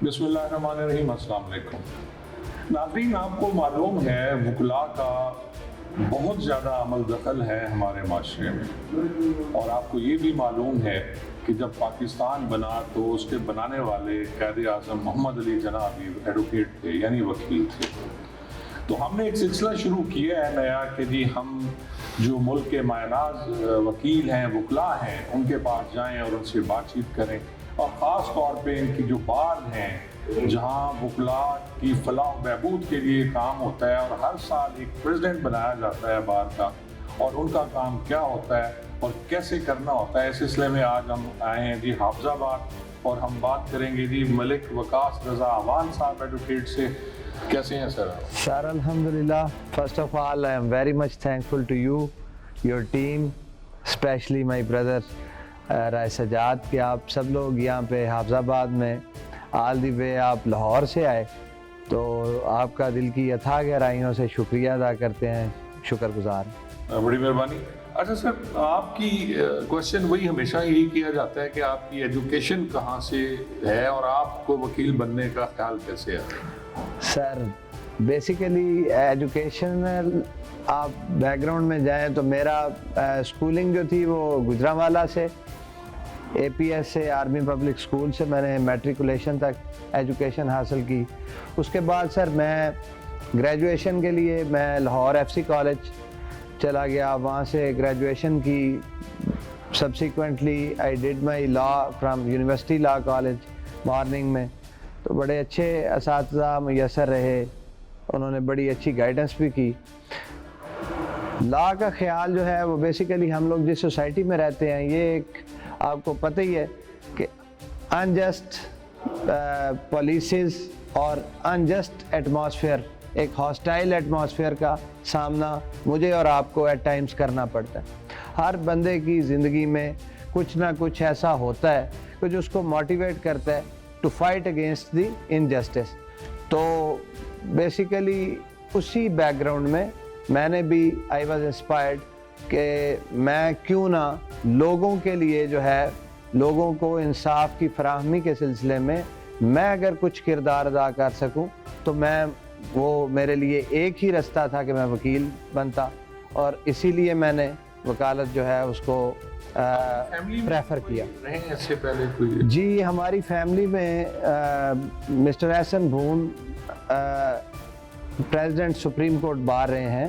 بسم اللہ الرحمن الرحیم۔ السلام علیکم ناظرین، آپ کو معلوم ہے وکلاء کا بہت زیادہ عمل دخل ہے ہمارے معاشرے میں، اور آپ کو یہ بھی معلوم ہے کہ جب پاکستان بنا تو اس کے بنانے والے قائد اعظم محمد علی جناح بھی ایڈوکیٹ تھے، یعنی وکیل تھے۔ تو ہم نے ایک سلسلہ شروع کیا ہے نیا کہ جی ہم جو ملک کے مایہ ناز وکیل ہیں، وکلاء ہیں، ان کے پاس جائیں اور ان سے بات چیت کریں، اور خاص طور پہ ان کی جو بار ہیں جہاں وکلاء کی فلاح و بہبود کے لیے کام ہوتا ہے، اور ہر سال ایک پریزیڈنٹ بنایا جاتا ہے بار کا، اور ان کا کام کیا ہوتا ہے اور کیسے کرنا ہوتا ہے۔ اس سلسلے میں آج ہم آئے ہیں جی حافظ آباد، اور ہم بات کریں گے جی ملک وقاص رضا اعوان صاحب ایڈوکیٹ سے۔ کیسے ہیں سر؟ سر الحمدللہ، first of all I am very much thankful to you, your team, especially my brother Rai Sajjad, کہ آپ سب لوگ یہاں پہ حافظ آباد میں آل دی وے آپ لاہور سے آئے، تو آپ کا دل کی اتھاہ گہرائیوں سے شکریہ ادا کرتے ہیں، شکر گزار ہیں۔ بڑی مہربانی۔ اچھا سر، آپ کی کوشچن وہی ہمیشہ یہی کیا جاتا ہے کہ آپ کی ایجوکیشن کہاں سے ہے اور آپ کو وکیل بننے کا خیال کیسے ہے؟ سر بیسیکلی ایجوکیشنل آپ بیک گراؤنڈ میں جائیں تو میرا اسکولنگ جو تھی وہ گجرانوالہ سے، اے پی ایس سے، آرمی پبلک اسکول سے میں نے میٹریکولیشن تک ایجوکیشن حاصل کی۔ اس کے بعد سر میں گریجویشن کے لیے میں لاہور ایف سی کالج چلا گیا، وہاں سے گریجویشن کی۔ Subsequently I did my law from university law college morning میں، تو بڑے اچھے اساتذہ میسر رہے، انہوں نے بڑی اچھی گائیڈنس بھی کی۔ لا کا خیال جو ہے وہ بیسیکلی ہم لوگ جس سوسائٹی میں رہتے ہیں، یہ ایک آپ کو پتہ ہی ہے کہ انجسٹ پالیسیز اور انجسٹ ایٹماسفیئر، ایک ہاسٹائل ایٹماسفیئر کا سامنا مجھے اور آپ کو ایٹ ٹائمز کرنا پڑتا ہے۔ ہر بندے کی زندگی میں کچھ نہ کچھ ایسا ہوتا ہے کہ جو اس کو موٹیویٹ کرتا ہے to fight against the injustice. تو بیسیکلی اسی بیک گراؤنڈ میں نے بھی آئی واز انسپائرڈ کہ میں کیوں نہ لوگوں کے لیے جو ہے، لوگوں کو انصاف کی فراہمی کے سلسلے میں اگر کچھ کردار ادا کر سکوں تو وہ میرے لیے ایک ہی رستہ تھا کہ میں وکیل بنتا، اور اسی لیے میں نے وکالت جو ہے اس کو پریفر کیا۔ اس سے پہلے کوئی؟ جی ہماری فیملی میں مسٹر احسن بھون پریزیڈنٹ سپریم کورٹ بار رہے ہیں،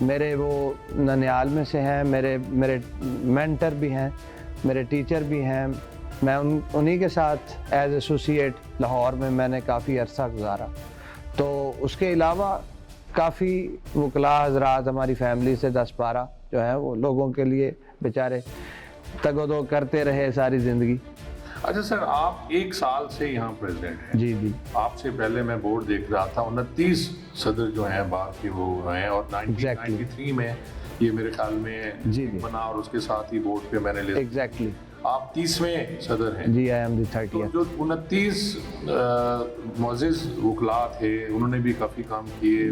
میرے وہ ننیال میں سے ہیں، میرے مینٹر بھی ہیں، میرے ٹیچر بھی ہیں۔ میں انہی کے ساتھ ایز ایسوسیٹ لاہور میں نے کافی عرصہ گزارا۔ تو اس کے علاوہ کافی وکلاء حضرات ہماری فیملی سے 10-12 جو ہیں وہ لوگوں کے لیے بیچارے تگ و دو کرتے رہے ساری زندگی۔ اچھا سر، آپ 1 سال سے یہاں پریزیڈنٹ ہیں۔ جی آپ سے پہلے میں بورڈ دیکھ رہا تھا، 29 صدر جو ہیں بار کے وہ ہیں، اور 1993 میں یہ میرے خیال میں بنا، اور اس کے ساتھ ہی بورڈ پہ میں نے لیا۔ ایگزیکٹلی آپ 30ویں صدر ہیں۔ جی آئی ایم دی 30th۔ جو 29 معزز وکلاء تھے انہوں نے بھی کافی کام کیے،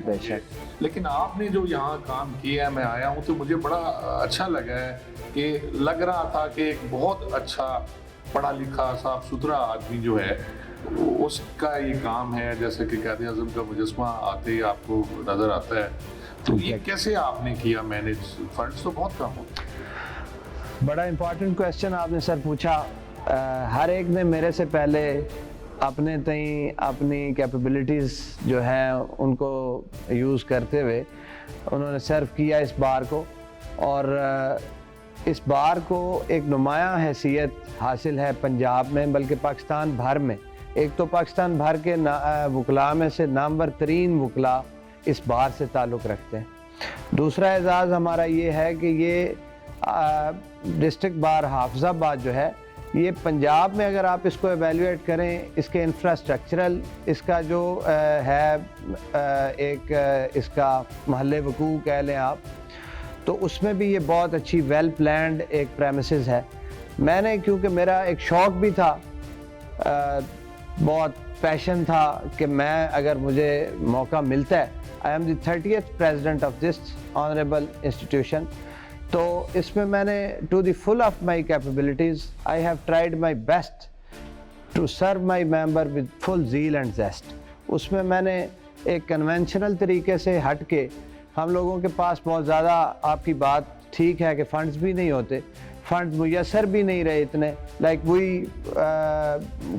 لیکن آپ نے جو یہاں کام کیا ہے، میں آیا ہوں تو مجھے بڑا اچھا لگا ہے کہ لگ رہا تھا کہ ایک بہت اچھا پڑھا لکھا صاف ستھرا آدمی جو ہے اس کا یہ کام ہے، جیسے کہ قائد اعظم کا مجسمہ آتے ہی آپ کو نظر آتا ہے۔ تو یہ کیسے آپ نے کیا مینیج؟ فنڈز تو بہت کم ہوتے ہیں۔ بڑا امپورٹنٹ کویسچن آپ نے سر پوچھا۔ ہر ایک نے میرے سے پہلے اپنے تئیں اپنی کیپیبلٹیز جو ہیں ان کو یوز کرتے ہوئے انہوں نے سرو کیا اس بار کو، اور اس بار کو ایک نمایاں حیثیت حاصل ہے پنجاب میں، بلکہ پاکستان بھر میں۔ ایک تو پاکستان بھر کے وکلاء میں سے نامور ترین وکلاء اس بار سے تعلق رکھتے ہیں۔ دوسرا اعزاز ہمارا یہ ہے کہ یہ ڈسٹرکٹ بار حافظ آباد جو ہے، یہ پنجاب میں اگر آپ اس کو ایویلیویٹ کریں، اس کے انفراسٹرکچرل، اس کا جو ہے ایک اس کا محل وقوع کہہ لیں آپ، تو اس میں بھی یہ بہت اچھی ویل پلانڈ ایک پریمیسز ہے۔ میں نے کیونکہ میرا ایک شوق بھی تھا، بہت پیشن تھا کہ میں اگر مجھے موقع ملتا ہے، I am the 30th president of this honorable institution، تو اس میں نے to the full of my capabilities I have tried my best to serve my member with full zeal and zest. اس میں میں نے ایک کنونشنل طریقے سے ہٹ کے، ہم لوگوں کے پاس بہت زیادہ، آپ کی بات ٹھیک ہے کہ فنڈز بھی نہیں ہوتے، فنڈز میسر بھی نہیں رہے اتنے، like we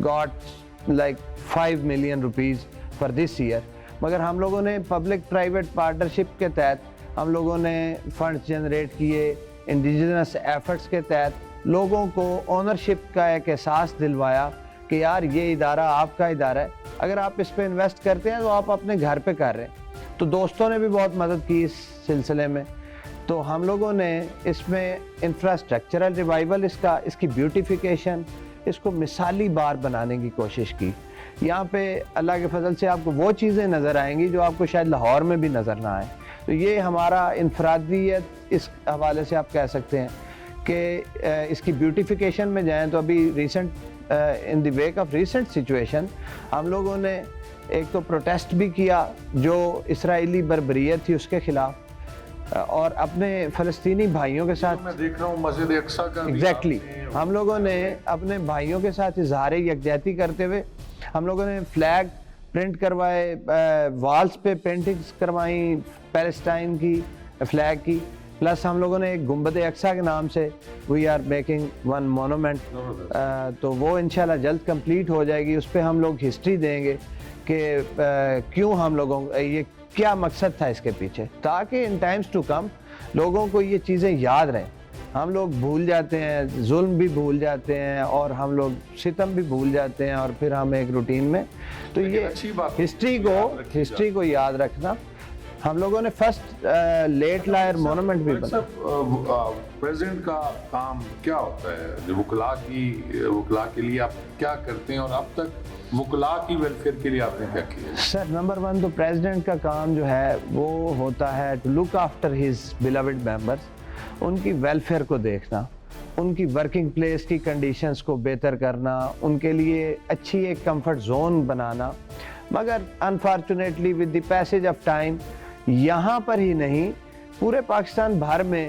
got like 5 million rupees for this year، مگر ہم لوگوں نے پبلک پرائیویٹ پارٹنرشپ کے تحت ہم لوگوں نے فنڈز جنریٹ کیے، انڈیجنس ایفرٹس کے تحت لوگوں کو اونرشپ کا ایک احساس دلوایا کہ یار یہ ادارہ آپ کا ادارہ ہے، اگر آپ اس پہ انویسٹ کرتے ہیں تو آپ اپنے گھر پہ کر رہے ہیں۔ تو دوستوں نے بھی بہت مدد کی اس سلسلے میں، تو ہم لوگوں نے اس میں انفراسٹرکچرل ریوائول، اس کی بیوٹیفیکیشن، اس کو مثالی بار بنانے کی کوشش کی۔ یہاں پہ اللہ کے فضل سے آپ کو وہ چیزیں نظر آئیں گی جو آپ کو شاید لاہور میں بھی نظر نہ آئیں۔ تو یہ ہمارا انفرادیت اس حوالے سے آپ کہہ سکتے ہیں کہ اس کی بیوٹیفیکیشن میں جائیں تو ابھی recent in the wake of recent situation ہم لوگوں نے ایک تو پروٹیسٹ بھی کیا جو اسرائیلی بربریت تھی اس کے خلاف، اور اپنے فلسطینی بھائیوں کے ساتھ، میں دیکھ رہا ہوں مسجد اقصیٰ کا ایگزیکٹلی ہم لوگوں نے اپنے بھائیوں کے ساتھ اظہار یکجہتی کرتے ہوئے ہم لوگوں نے فلیگ پرنٹ کروائے، والز پہ پینٹنگز کروائیں پیلسٹائن کی فلیگ کی، پلس ہم لوگوں نے ایک گنبد اقصیٰ کے نام سے we are making one monument, تو وہ انشاءاللہ جلد کمپلیٹ ہو جائے گی۔ اس پہ ہم لوگ ہسٹری دیں گے کہ کیوں ہم لوگوں یہ کیا مقصد تھا اس کے پیچھے، تاکہ ان ٹائمز ٹو کم لوگوں کو یہ چیزیں یاد رہیں۔ ہم لوگ بھول جاتے ہیں، ظلم بھی بھول جاتے ہیں، اور ہم لوگ ستم بھی بھول جاتے ہیں، اور پھر ہم ایک روٹین میں، تو یہ ہسٹری کو یاد رکھنا۔ ہم لوگوں نے فرسٹ لیٹ لائر مونومنٹ بھی بنا۔ پریزیڈنٹ کا کام کیا ہوتا ہے؟ جو وکلاء کے لیے آپ کیا کرتے ہیں، اور اب تک وکلاء کی ویلفیئر کے لیے آپ نے کیا کیا؟ سر نمبر 1 تو پریزیڈنٹ کا کام جو ہے وہ ہوتا ہے to look after his beloved members, ان کی ویلفیئر کو دیکھنا، ان کی ورکنگ پلیس کی کنڈیشنز کو بہتر کرنا، ان کے لیے اچھی ایک کمفرٹ زون بنانا۔ مگر unfortunately with the passage of time, یہاں پر ہی نہیں پورے پاکستان بھر میں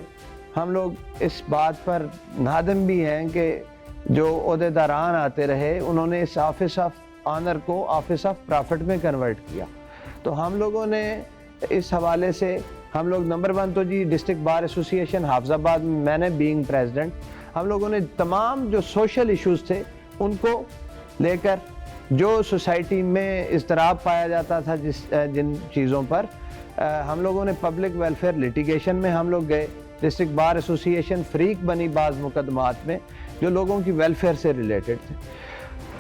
ہم لوگ اس بات پر نادم بھی ہیں کہ جو عہدیداران آتے رہے انہوں نے اس آفس آف آنر کو آفس آف پرافٹ میں کنورٹ کیا۔ تو ہم لوگوں نے اس حوالے سے ہم لوگ نمبر 1 تو جی ڈسٹرکٹ بار ایسوسی ایشن حافظ آباد میں نے بینگ پریزیڈنٹ، ہم لوگوں نے تمام جو سوشل ایشوز تھے ان کو لے کر، جو سوسائٹی میں اضطراب پایا جاتا تھا جن چیزوں پر، ہم لوگوں نے پبلک ویلفیئر لیٹیگیشن میں ہم لوگ گئے، ڈسٹرکٹ بار ایسوسی ایشن فریق بنی بعض مقدمات میں جو لوگوں کی ویلفیئر سے ریلیٹڈ تھے۔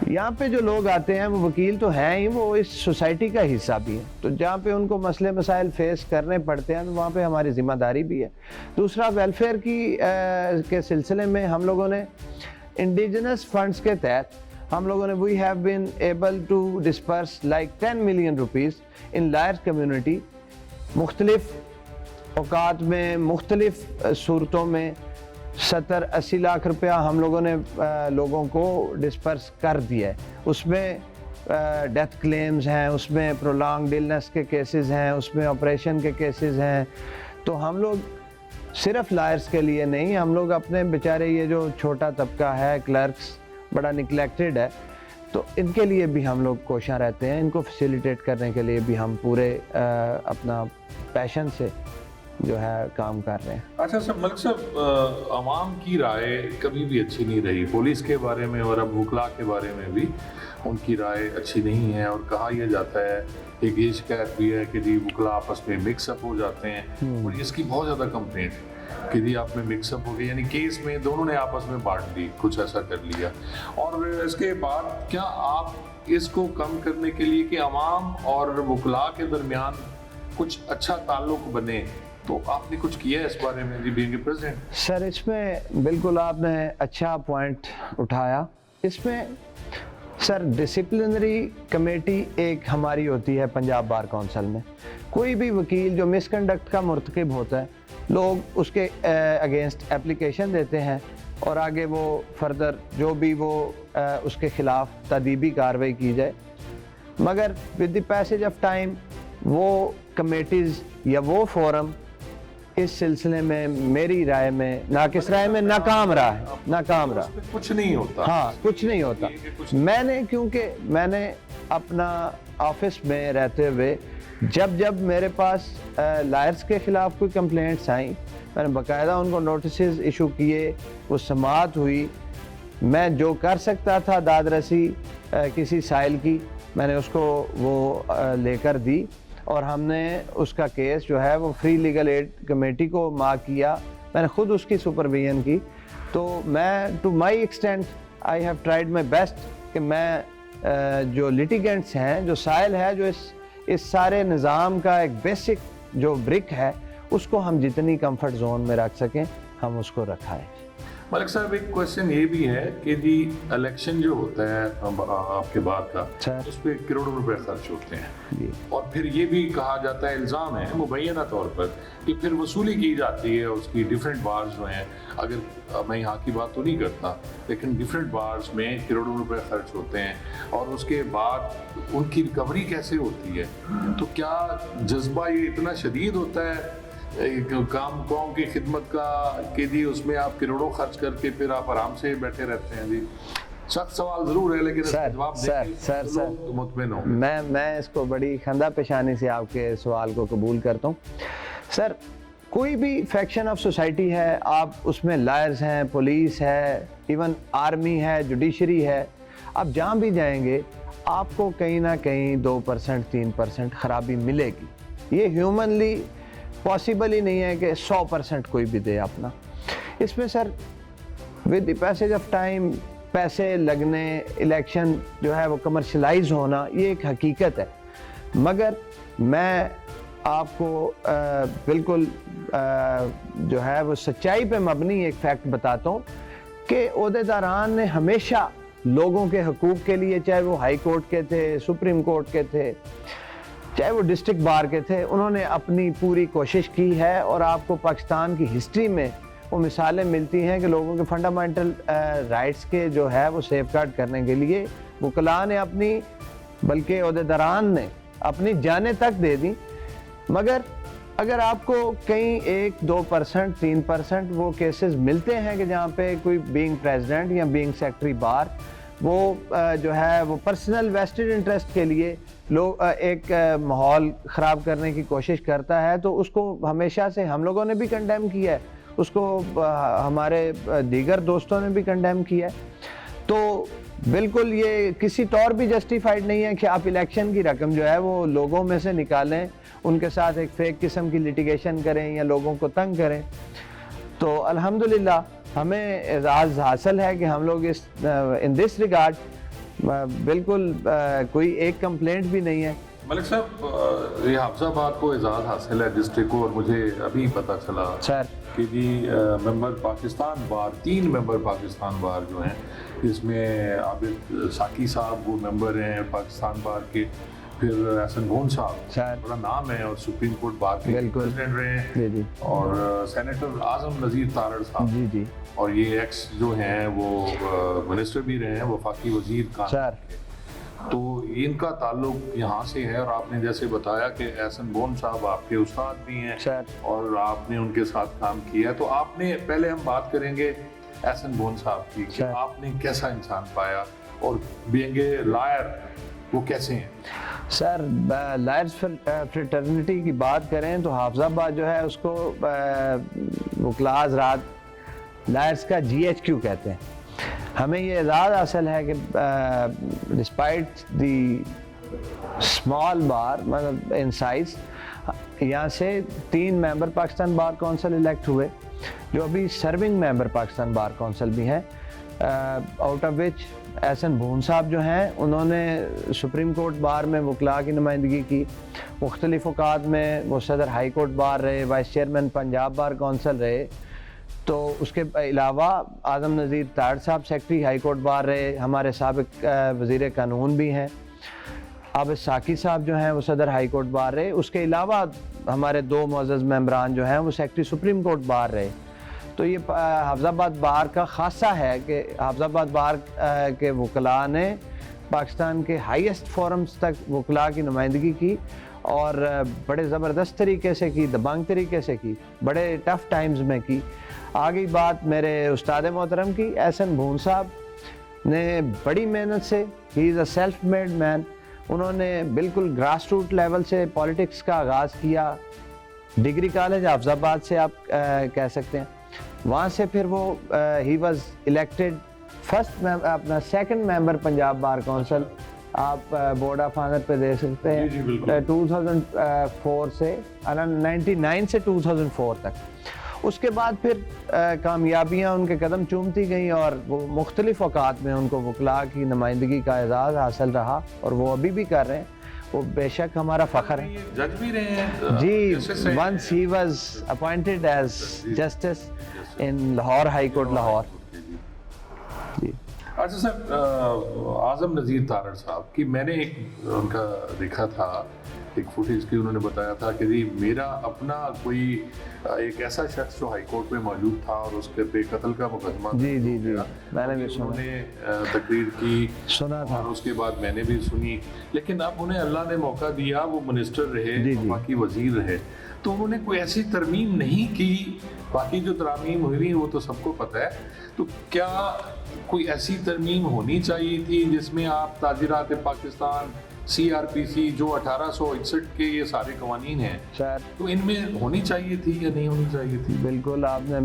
یہاں پہ جو لوگ آتے ہیں وہ وکیل تو ہیں ہی، وہ اس سوسائٹی کا حصہ بھی ہیں، تو جہاں پہ ان کو مسئلے مسائل فیس کرنے پڑتے ہیں تو وہاں پہ ہماری ذمہ داری بھی ہے۔ دوسرا ویلفیئر کے سلسلے میں ہم لوگوں نے انڈیجنس فنڈز کے تحت ہم لوگوں نے we have been able to disperse like 10 million rupees in lawyers community, مختلف اوقات میں مختلف صورتوں میں 70-80 لاکھ روپیہ ہم لوگوں نے لوگوں کو ڈسپرس کر دیا ہے۔ اس میں ڈیتھ کلیمز ہیں، اس میں پرولانگڈ النس کے کیسز ہیں، اس میں آپریشن کے کیسز ہیں۔ تو ہم لوگ صرف لائرز کے لیے نہیں، ہم لوگ اپنے بیچارے یہ جو چھوٹا طبقہ ہے، کلرکس بڑا نگلیکٹڈ ہے، تو ان کے لیے بھی ہم لوگ کوشاں رہتے ہیں، ان کو فیسیلیٹیٹ کرنے کے لیے بھی ہم پورے اپنا پیشن سے جو ہے کام کر رہے ہیں۔ اچھا سر، ملک صاحب، عوام کی رائے کبھی بھی اچھی نہیں رہی پولیس کے بارے میں، اور اب وکلاء کے بارے میں بھی ان کی رائے اچھی نہیں ہے، اور کہا یہ جاتا ہے، ایک یہ شکایت بھی ہے کہ جی وکلاء آپس میں مکس اپ ہو جاتے ہیں، اور اس کی بہت زیادہ کمپلینٹ ہے کہ جی آپ میں مکس اپ ہو گئی، یعنی کیس میں دونوں نے آپس میں بانٹ دی، کچھ ایسا کر لیا۔ اور اس کے بعد کیا آپ اس کو کم کرنے کے لیے کہ عوام اور وکلاء کے درمیان کچھ اچھا تعلق بنے، تو آپ نے کچھ کیا ہے اس بارے میں جی بینگ پریزیڈنٹ؟ سر اس میں بالکل آپ نے اچھا پوائنٹ اٹھایا۔ اس میں سر ڈسپلنری کمیٹی ایک ہماری ہوتی ہے پنجاب بار کونسل میں، کوئی بھی وکیل جو مس کنڈکٹ کا مرتکب ہوتا ہے لوگ اس کے اگینسٹ اپلیکیشن دیتے ہیں، اور آگے وہ فردر جو بھی وہ اس کے خلاف تادیبی کارروائی کی جائے۔ مگر with the passage of time وہ کمیٹیز یا وہ فورم اس سلسلے میں میری رائے میں ناقص رائے میں ناکام رہا ہے. کچھ نہیں ہوتا. ہاں کچھ نہیں ہوتا. کیونکہ میں نے اپنا آفس میں رہتے ہوئے جب میرے پاس لائرز کے خلاف کوئی کمپلینٹس آئیں میں نے باقاعدہ ان کو نوٹسز ایشو کیے, وہ سماعت ہوئی, میں جو کر سکتا تھا داد رسی کسی سائل کی میں نے اس کو وہ لے کر دی, اور ہم نے اس کا کیس جو ہے وہ فری لیگل ایڈ کمیٹی کو مارک کیا, میں نے خود اس کی سپرویژن کی. تو میں to my extent I have tried my best کہ میں جو لٹیگنٹس ہیں, جو سائل ہے, جو اس سارے نظام کا ایک بیسک جو برک ہے, اس کو ہم جتنی کمفرٹ زون میں رکھ سکیں ہم اس کو رکھائیں. ملک صاحب ایک کوشچن یہ بھی ہے کہ جی الیکشن جو ہوتا ہے آپ کے بعد کا, اس پہ کروڑوں روپے خرچ ہوتے ہیں, اور پھر یہ بھی کہا جاتا ہے, الزام ہے مبینہ طور پر کہ پھر وصولی کی جاتی ہے اس کی ڈیفرنٹ بارز جو ہیں, اگر میں یہاں کی بات تو نہیں کرتا لیکن ڈیفرنٹ بارز میں کروڑوں روپے خرچ ہوتے ہیں, اور اس کے بعد ان کی ریکوری کیسے ہوتی ہے؟ تو کیا جذبہ یہ اتنا شدید ہوتا ہے کام قوم کی خدمت کا کہ جی اس میں آپ کروڑوں خرچ کر کے پھر آپ آرام سے بیٹھے رہتے ہیں؟ جی سخت سوال ضرور ہے لیکن جواب سر مطمئن ہوں. میں اس کو بڑی خندہ پیشانی سے آپ کے سوال کو قبول کرتا ہوں. سر کوئی بھی فیکشن آف سوسائٹی ہے, آپ اس میں لائرز ہیں, پولیس ہے, ایون آرمی ہے, جوڈیشری ہے, آپ جہاں بھی جائیں گے آپ کو کہیں نہ کہیں 2% 3% خرابی ملے گی. یہ ہیومنلی پاسبل ہی نہیں ہے کہ 100% کوئی بھی دے اپنا. اس میں sir with the passage of time پیسے لگنے, الیکشن جو ہے وہ کمرشلائز ہونا, یہ ایک حقیقت ہے. مگر میں آپ کو بالکل جو ہے وہ سچائی پہ مبنی ایک فیکٹ بتاتا ہوں کہ عہدیداران نے ہمیشہ لوگوں کے حقوق کے لیے, چاہے وہ ہائی کورٹ کے تھے, سپریم کورٹ کے تھے, چاہے وہ ڈسٹرکٹ بار کے تھے, انہوں نے اپنی پوری کوشش کی ہے. اور آپ کو پاکستان کی ہسٹری میں وہ مثالیں ملتی ہیں کہ لوگوں کے فنڈامنٹل رائٹس کے جو ہے وہ سیف گارڈ کرنے کے لیے وکلاء نے اپنی, بلکہ عہدیداران نے اپنی جانیں تک دے دیں. مگر اگر آپ کو کہیں 1-2% 3% وہ کیسز ملتے ہیں کہ جہاں پہ کوئی بینگ پریزیڈنٹ یا بینگ سیکرٹری بار وہ جو ہے وہ پرسنل ویسٹڈ انٹرسٹ کے لیے ایک ماحول خراب کرنے کی کوشش کرتا ہے, تو اس کو ہمیشہ سے ہم لوگوں نے بھی کنڈیم کیا ہے, اس کو ہمارے دیگر دوستوں نے بھی کنڈیم کیا ہے. تو بالکل یہ کسی طور بھی جسٹیفائڈ نہیں ہے کہ آپ الیکشن کی رقم جو ہے وہ لوگوں میں سے نکالیں, ان کے ساتھ ایک فیک قسم کی لٹیگیشن کریں یا لوگوں کو تنگ کریں. تو الحمدللہ ہمیں اعزاز حاصل ہے کہ ہم لوگ اس ان دس ریگارڈ بالکل کوئی ایک کمپلینٹ بھی نہیں ہے. ملک صاحب یہ حافظ آباد کو اعزاز حاصل ہے ڈسٹرکٹ کو, اور مجھے ابھی پتہ چلا سر کہ جی ممبر پاکستان بار 3 ممبر پاکستان بار جو ہیں, اس میں عابد ساکی صاحب وہ ممبر ہیں پاکستان بار کے, پھر احسن بھون صاحب بڑا نام ہے اور سپریم کورٹ بار کے پریزیڈنٹ رہے ہیں, اور سینیٹر اعظم نذیر تارڑ صاحب, اور یہ ایکس جو ہیں وہ منسٹر بھی رہے ہیں, وفاقی وزیر قانون کے. تو ان کا تعلق یہاں سے ہے, اور آپ نے جیسے بتایا کہ احسن بون صاحب آپ کے استاد بھی ہیں اور آپ نے ان کے ساتھ کام کیا. تو آپ نے پہلے ہم بات کریں گے احسن بون صاحب کی کہ آپ نے کیسا انسان پایا, اور بینگ اے لائر وہ کیسے ہیں؟ سر لائرز فریٹرنیٹی کی بات کریں تو حافظ آباد جو ہے اس کو وکلاء حضرات لائرز کا GHQ کہتے ہیں. ہمیں یہ اعزاز حاصل ہے کہ ڈسپائٹ دی اسمال بار مطلب ان سائز, یہاں سے 3 ممبر پاکستان بار کونسل الیکٹ ہوئے جو ابھی سرونگ ممبر پاکستان بار کونسل بھی ہیں, آؤٹ آف وچ احسن بھون صاحب جو ہیں انہوں نے سپریم کورٹ بار میں وکلاء کی نمائندگی کی, مختلف اوقات میں وہ صدر ہائی کورٹ بار رہے, vice chairman Punjab bar council رہے. تو اس کے علاوہ اعظم نذیر تارڑ صاحب سیکرٹری ہائی کورٹ بار رہے, ہمارے سابق وزیر قانون بھی ہیں. عابد ساکی صاحب جو ہیں وہ صدر ہائی کورٹ بار رہے. اس کے علاوہ ہمارے 2 معزز ممبران جو ہیں وہ سیکرٹری سپریم کورٹ بار رہے. تو یہ حافظ آباد بار کا خاصہ ہے کہ حافظ آباد بار کے وکلاء نے پاکستان کے ہائیسٹ فورمز تک وکلاء کی نمائندگی کی, اور بڑے زبردست طریقے سے کی, دبنگ طریقے سے کی, بڑے ٹف ٹائمز میں کی. آگئی بات میرے استاد محترم کی, احسن بھون صاحب نے بڑی محنت سے, ہی از اے سیلف میڈ مین, انہوں نے بالکل گراس روٹ لیول سے پالیٹکس کا آغاز کیا. ڈگری کالج حافظ آباد سے آپ کہہ سکتے ہیں, وہاں سے پھر وہ ہی واز الیکٹڈ فرسٹ اپنا سیکنڈ ممبر پنجاب بار کونسل. آپ بورڈ آف آنر پہ دے سکتے ہیں 2004 سے 99 سے 2004 تک. اس کے بعد پھر کامیابیاں ان کے قدم چومتی گئیں اور وہ مختلف اوقات میں ان کو وکلاء کی نمائندگی کا اعزاز حاصل رہا, اور وہ ابھی بھی کر رہے ہیں. وہ بے شک ہمارا فخر ہے. جج بھی رہے ہیں جی, once he was appointed as justice in Lahore high court Lahore. جی اچھا سر, اعظم نذیر تارڑ صاحب کی میں نے ایک ان کا دیکھا تھا ایک فوٹیج کی, انہوں نے بتایا تھا کہ جی میرا اپنا کوئی ایک ایسا شخص جو ہائی کورٹ میں موجود تھا اور اس کے پہ قتل کا مقدمہ, جی جی جی میں نے بھی انہوں نے تقریر کی سنا تھا, اور اس کے بعد میں نے بھی سنی, لیکن اب انہیں اللہ نے موقع دیا, وہ منسٹر رہے, باقی وزیر رہے, تو انہوں نے کوئی ایسی ترمیم نہیں کی. باقی جو ترامیم ہوئی وہ تو سب کو پتہ ہے, تو کیا کوئی ایسی ترمیم ہونی چاہیے تھی جس میں آپ تعزیرات پاکستان, سی آر پی سی جو 1861 کے یہ سارے قوانین ہیں سر, تو ان میں ہونی چاہیے تھی یا نہیں ہونی چاہیے تھی؟ بالکل, آپ نے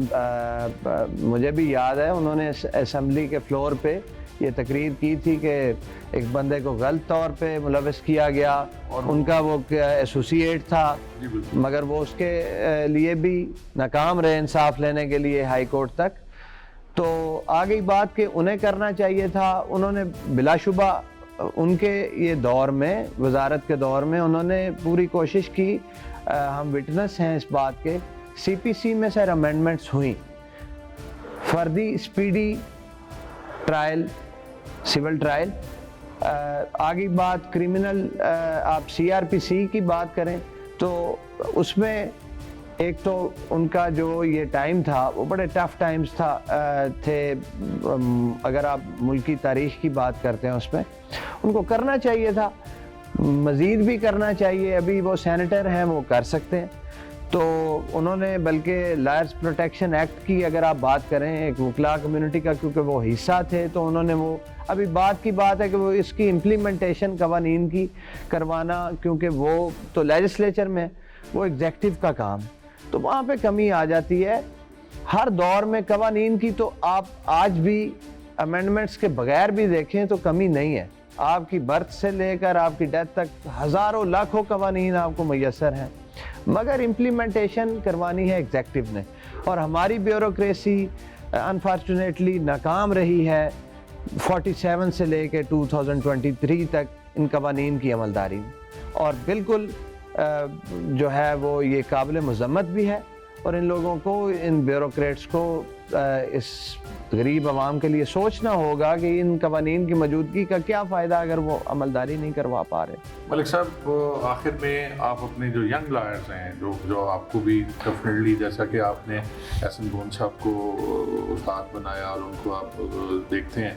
مجھے بھی یاد ہے انہوں نے اسمبلی کے فلور پہ یہ تقریر کی تھی کہ ایک بندے کو غلط طور پہ ملوث کیا گیا, اور ان کا وہ ایسوسیٹ تھا, مگر وہ اس کے لیے بھی ناکام رہے انصاف لینے کے لیے ہائی کورٹ تک. تو آگئی بات کہ انہیں کرنا چاہیے تھا. انہوں نے بلا شبہ ان کے یہ دور میں, وزارت کے دور میں, انہوں نے پوری کوشش کی. ہم وٹنس ہیں اس بات کے, سی پی سی میں سر امینڈمنٹس ہوئیں, فردی اسپیڈی ٹرائل, سول ٹرائل. آگئی بات کریمنل, آپ سی آر پی سی کی بات کریں تو اس میں ایک تو ان کا جو یہ ٹائم تھا وہ بڑے ٹف ٹائمز تھے. اگر آپ ملکی تاریخ کی بات کرتے ہیں اس میں ان کو کرنا چاہیے تھا, مزید بھی کرنا چاہیے. ابھی وہ سینیٹر ہیں, وہ کر سکتے ہیں. تو انہوں نے بلکہ لائرز پروٹیکشن ایکٹ کی اگر آپ بات کریں, ایک وکلاء کمیونٹی کا کیونکہ وہ حصہ تھے, تو انہوں نے وہ, ابھی بات کی بات ہے کہ وہ اس کی امپلیمنٹیشن قوانین کی کروانا, کیونکہ وہ تو لیجسلیچر میں, وہ ایگزیکٹو کا کام, تو وہاں پہ کمی آ جاتی ہے. ہر دور میں قوانین کی تو آپ آج بھی امینڈمنٹس کے بغیر بھی دیکھیں تو کمی نہیں ہے. آپ کی برتھ سے لے کر آپ کی ڈیتھ تک ہزاروں لاکھوں قوانین آپ کو میسر ہیں, مگر امپلیمنٹیشن کروانی ہے ایگزیکٹو نے. اور ہماری بیوروکریسی انفارچونیٹلی ناکام رہی ہے 47 سے لے کے 2023 تک ان قوانین کی عملداری میں, اور بالکل جو ہے وہ یہ قابل مذمت بھی ہے. اور ان لوگوں کو, ان بیوروکریٹس کو اس غریب عوام کے لیے سوچنا ہوگا کہ ان قوانین کی موجودگی کا کیا فائدہ اگر وہ عملداری نہیں کروا پا رہے. ملک صاحب, آخر میں آپ اپنے جو ینگ لائرز ہیں, جو آپ کو بھی ڈیفینیٹلی, جیسا کہ آپ نے احسن بھون صاحب کو استاد بنایا اور ان کو آپ دیکھتے ہیں,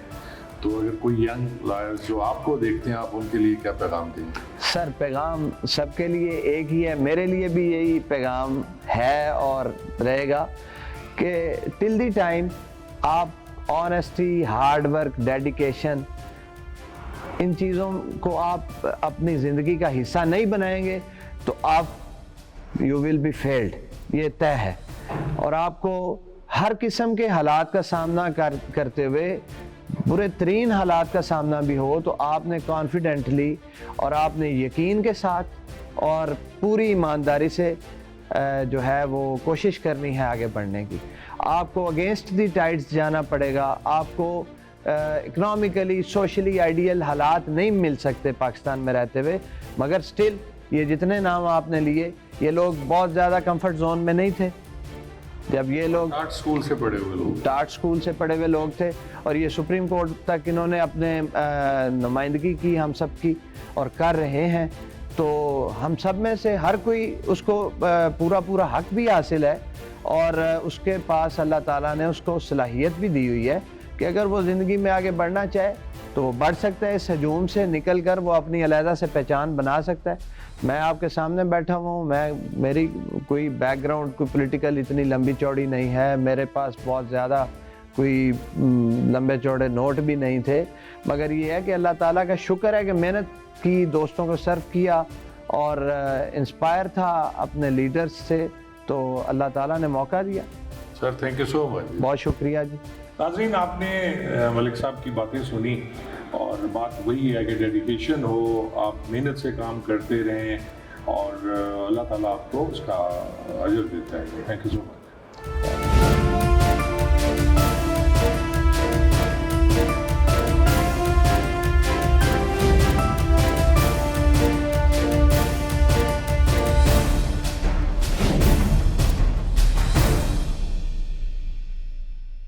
تو اگر کوئی ینگ لائرز جو آپ کو دیکھتے ہیں, آپ ان کے لیے کیا پیغام دیں گے؟ سر پیغام سب کے لیے ایک ہی ہے, میرے لیے بھی یہی پیغام ہے اور رہے گا کہ ٹل دی ٹائم آپ آنیسٹی, ہارڈ ورک, ڈیڈیکیشن, ان چیزوں کو آپ اپنی زندگی کا حصہ نہیں بنائیں گے تو آپ یو ول بی فیلڈ, یہ طے ہے. اور آپ کو ہر قسم کے حالات کا سامنا کرتے ہوئے, برے ترین حالات کا سامنا بھی ہو, تو آپ نے کانفیڈنٹلی اور آپ نے یقین کے ساتھ اور پوری ایمانداری سے جو ہے وہ کوشش کرنی ہے آگے بڑھنے کی. آپ کو اگینسٹ دی ٹائڈز جانا پڑے گا. آپ کو اکنامکلی, سوشلی آئیڈیل حالات نہیں مل سکتے پاکستان میں رہتے ہوئے, مگر سٹل یہ جتنے نام آپ نے لیے, یہ لوگ بہت زیادہ کمفرٹ زون میں نہیں تھے. جب یہ لوگ ٹاٹ اسکول سے پڑھے ہوئے لوگ تھے, اور یہ سپریم کورٹ تک انہوں نے اپنے نمائندگی کی ہم سب کی, اور کر رہے ہیں. تو ہم سب میں سے ہر کوئی اس کو پورا حق بھی حاصل ہے, اور اس کے پاس اللہ تعالیٰ نے اس کو صلاحیت بھی دی ہوئی ہے کہ اگر وہ زندگی میں آگے بڑھنا چاہے تو وہ بڑھ سکتا ہے، اس ہجوم سے نکل کر وہ اپنی علیحدہ سے پہچان بنا سکتا ہے۔ میں آپ کے سامنے بیٹھا ہوا ہوں، میری کوئی بیک گراؤنڈ کوئی پولیٹیکل اتنی لمبی چوڑی نہیں ہے، میرے پاس بہت زیادہ کوئی لمبے چوڑے نوٹ بھی نہیں تھے، مگر یہ ہے کہ اللہ تعالیٰ کا شکر ہے کہ محنت کی، دوستوں کو سرو کیا اور انسپائر تھا اپنے لیڈرز سے، تو اللہ تعالیٰ نے موقع دیا۔ سر تھینک یو سو مچ۔ بہت شکریہ جی۔ ناظرین، آپ نے ملک صاحب کی باتیں سنی، اور بات وہی ہے کہ ڈیڈیکیشن ہو، آپ محنت سے کام کرتے رہیں اور اللہ تعالیٰ آپ کو اس کا اجر دیتا ہے۔ Thank you so much.